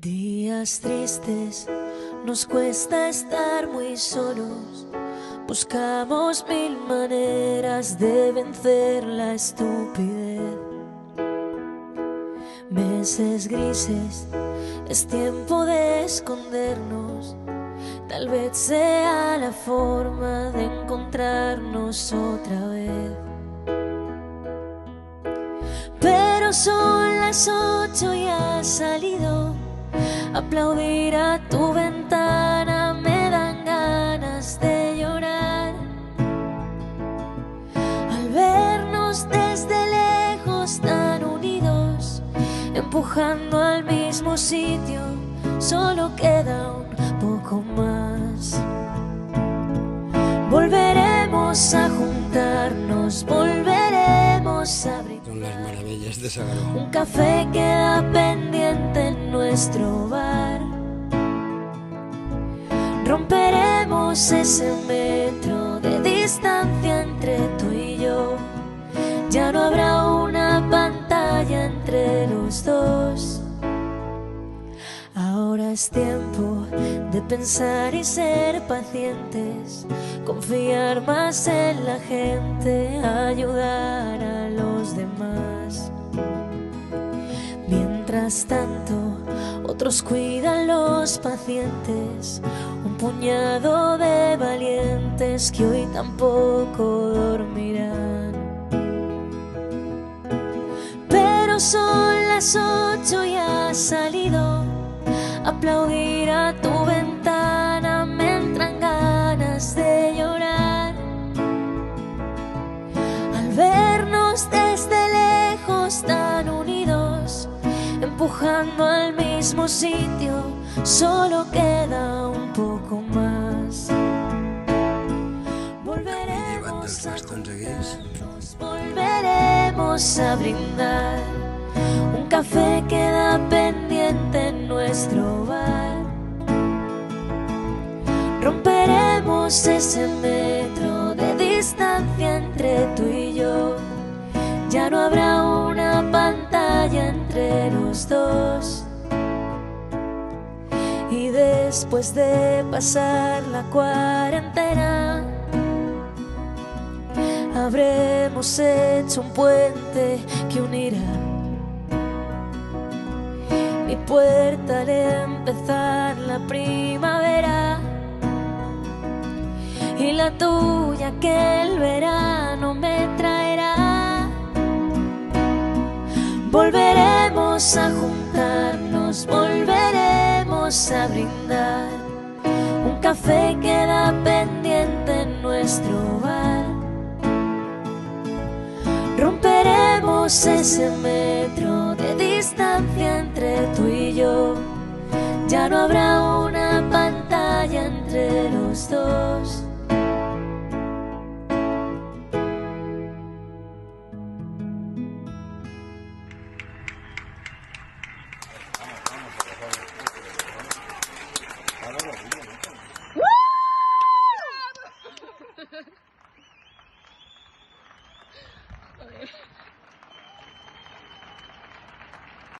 Días tristes, nos cuesta estar muy solos. Buscamos mil maneras de vencer la estupidez. Meses grises, es tiempo de escondernos. Tal vez sea la forma de encontrarnos otra vez. Pero son las 8 y has salido. Aplaudir a tu ventana me dan ganas de llorar. Al vernos desde lejos tan unidos, empujando al mismo sitio, solo queda un poco más. Volveremos a juntarnos, volveremos a brindar. Son las maravillas de Sagaró. Un café queda pendiente en nuestro bar. Romperemos ese metro de distancia entre tú y yo. Ya no habrá una pantalla entre los dos. Ahora es tiempo de pensar y ser pacientes, confiar más en la gente, ayudar a los demás. Mientras tanto, otros cuidan los pacientes, un puñado de valientes que hoy tampoco dormirán. Pero son las 8 y has salido. Aplaudir a tu ventana me entran ganas de llorar. Al vernos desde lejos tan unidos, empujando al mismo sitio, solo queda un poco más. Volveremos a juntarnos, volveremos a brindar. Un café queda pendiente en nuestro bar. Romperemos ese metro de distancia entre tú y yo. Ya no habrá una pantalla entre los dos. Y después de pasar la cuarentena, habremos hecho un puente que unirá mi puerta al empezar la primavera y la tuya que el verano me traerá. Volveremos a juntarnos, volveremos a brindar. Un café queda pendiente en nuestro bar. Romperemos ese metro de distancia entre tú y yo. Ya no habrá una pantalla entre los dos.